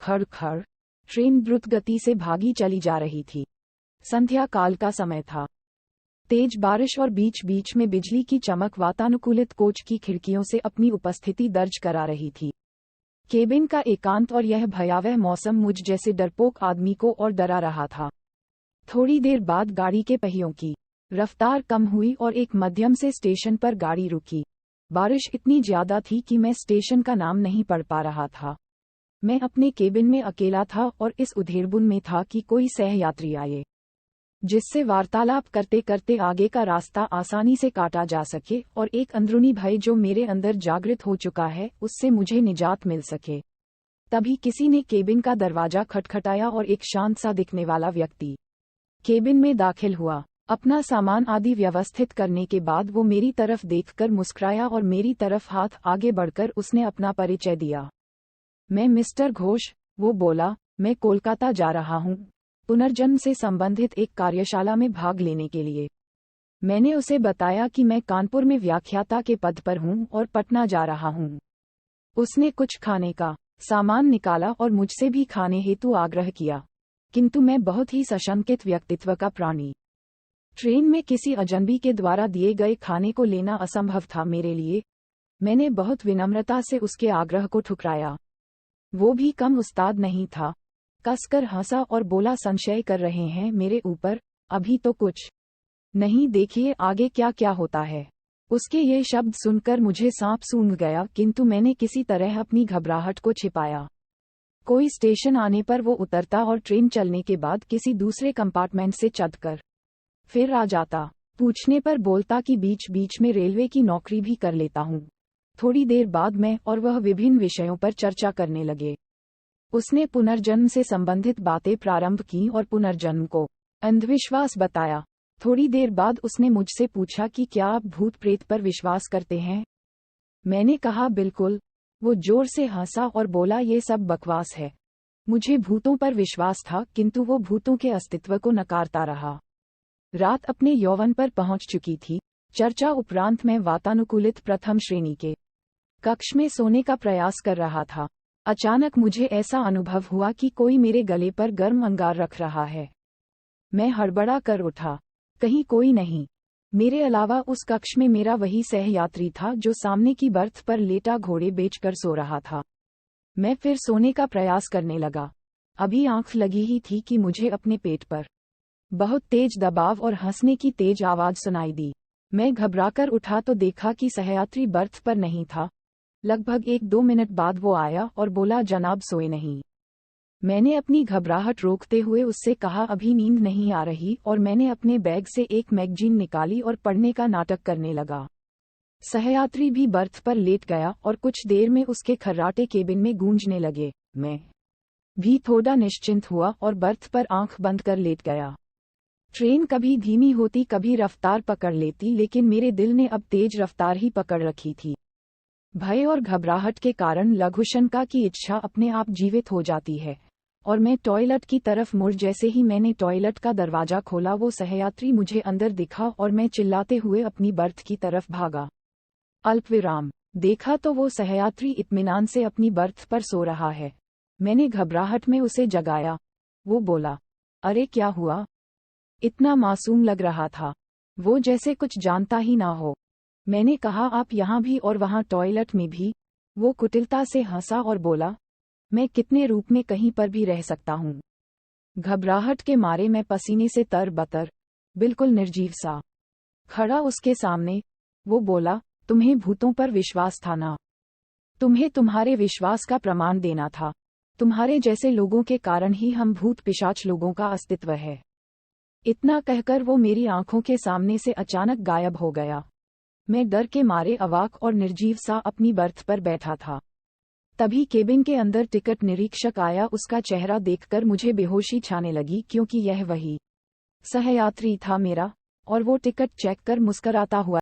खड़ खड़। ट्रेन द्रुत गति से भागी चली जा रही थी। संध्या काल का समय था। तेज बारिश और बीच बीच में बिजली की चमक वातानुकूलित कोच की खिड़कियों से अपनी उपस्थिति दर्ज करा रही थी। केबिन का एकांत और यह भयावह मौसम मुझ जैसे डरपोक आदमी को और डरा रहा था। थोड़ी देर बाद गाड़ी के पहियों की रफ्तार कम हुई और एक मध्यम से स्टेशन पर गाड़ी रुकी। बारिश इतनी ज्यादा थी कि मैं स्टेशन का नाम नहीं पढ़ पा रहा था। मैं अपने केबिन में अकेला था और इस उधेड़बुन में था कि कोई सहयात्री आए जिससे वार्तालाप करते करते आगे का रास्ता आसानी से काटा जा सके और एक अंदरूनी भय जो मेरे अंदर जागृत हो चुका है उससे मुझे निजात मिल सके। तभी किसी ने केबिन का दरवाजा खटखटाया और एक शांत सा दिखने वाला व्यक्ति केबिन में दाखिल हुआ। अपना सामान आदि व्यवस्थित करने के बाद वो मेरी तरफ देखकर मुस्कुराया और मेरी तरफ हाथ आगे बढ़कर उसने अपना परिचय दिया। मैं मिस्टर घोष, वो बोला, मैं कोलकाता जा रहा हूँ, पुनर्जन्म से संबंधित एक कार्यशाला में भाग लेने के लिए। मैंने उसे बताया कि मैं कानपुर में व्याख्याता के पद पर हूँ और पटना जा रहा हूँ। उसने कुछ खाने का सामान निकाला और मुझसे भी खाने हेतु आग्रह किया, किंतु मैं बहुत ही सशंकित व्यक्तित्व का प्राणी। ट्रेन में किसी अजनबी के द्वारा दिए गए खाने को लेना असंभव था मेरे लिए। मैंने बहुत विनम्रता से उसके आग्रह को ठुकराया। वो भी कम उस्ताद नहीं था। कसकर हंसा और बोला, संशय कर रहे हैं मेरे ऊपर? अभी तो कुछ नहीं, देखिए आगे क्या क्या होता है। उसके ये शब्द सुनकर मुझे सांप सूंघ गया, किंतु मैंने किसी तरह अपनी घबराहट को छिपाया। कोई स्टेशन आने पर वो उतरता और ट्रेन चलने के बाद किसी दूसरे कंपार्टमेंट से चढ़कर फिर आ जाता। पूछने पर बोलता कि बीच बीच में रेलवे की नौकरी भी कर लेता हूँ। थोड़ी देर बाद मैं और वह विभिन्न विषयों पर चर्चा करने लगे। उसने पुनर्जन्म से संबंधित बातें प्रारंभ की और पुनर्जन्म को अंधविश्वास बताया। थोड़ी देर बाद उसने मुझसे पूछा कि क्या आप भूत प्रेत पर विश्वास करते हैं? मैंने कहा बिल्कुल। वो जोर से हंसा और बोला, ये सब बकवास है। मुझे भूतों पर विश्वास था, किंतु वो भूतों के अस्तित्व को नकारता रहा। रात अपने यौवन पर पहुंच चुकी थी। चर्चा उपरांत मैं वातानुकूलित प्रथम श्रेणी के कक्ष में सोने का प्रयास कर रहा था। अचानक मुझे ऐसा अनुभव हुआ कि कोई मेरे गले पर गर्म अंगार रख रहा है। मैं हड़बड़ा कर उठा। कहीं कोई नहीं। मेरे अलावा उस कक्ष में मेरा वही सहयात्री था जो सामने की बर्थ पर लेटा घोड़े बेचकर सो रहा था। मैं फिर सोने का प्रयास करने लगा। अभी आंख लगी ही थी कि मुझे अपने पेट पर बहुत तेज दबाव और हंसने की तेज आवाज सुनाई दी। मैं घबराकर उठा तो देखा कि सहयात्री बर्थ पर नहीं था। लगभग 1-2 मिनट बाद वो आया और बोला, जनाब सोए नहीं? मैंने अपनी घबराहट रोकते हुए उससे कहा, अभी नींद नहीं आ रही, और मैंने अपने बैग से एक मैगजीन निकाली और पढ़ने का नाटक करने लगा। सहयात्री भी बर्थ पर लेट गया और कुछ देर में उसके खर्राटे केबिन में गूंजने लगे। मैं भी थोड़ा निश्चिंत हुआ और बर्थ पर आंख बंद कर लेट गया। ट्रेन कभी धीमी होती कभी रफ्तार पकड़ लेती, लेकिन मेरे दिल ने अब तेज रफ्तार ही पकड़ रखी थी। भय और घबराहट के कारण लघुशंका की इच्छा अपने आप जीवित हो जाती है, और मैं टॉयलेट की तरफ मुड़ जैसे ही मैंने टॉयलेट का दरवाजा खोला वो सहयात्री मुझे अंदर दिखा और मैं चिल्लाते हुए अपनी बर्थ की तरफ भागा। अल्पविराम देखा तो वो सहयात्री इत्मीनान से अपनी बर्थ पर सो रहा है। मैंने घबराहट में उसे जगाया। वो बोला, अरे क्या हुआ? इतना मासूम लग रहा था, वो जैसे कुछ जानता ही ना हो। मैंने कहा, आप यहाँ भी और वहाँ टॉयलेट में भी? वो कुटिलता से हंसा और बोला, मैं कितने रूप में कहीं पर भी रह सकता हूँ। घबराहट के मारे मैं पसीने से तर-बतर, बिल्कुल निर्जीव सा खड़ा उसके सामने। वो बोला, तुम्हें भूतों पर विश्वास था ना? तुम्हें तुम्हारे विश्वास का प्रमाण देना था। तुम्हारे जैसे लोगों के कारण ही हम भूत पिशाच लोगों का अस्तित्व है। इतना कहकर वो मेरी आंखों के सामने से अचानक गायब हो गया। मैं डर के मारे अवाक और निर्जीव सा अपनी बर्थ पर बैठा था। तभी केबिन के अंदर टिकट निरीक्षक आया। उसका चेहरा देखकर मुझे बेहोशी छाने लगी, क्योंकि यह वही सहयात्री था मेरा, और वो टिकट चेक कर मुस्कराता हुआ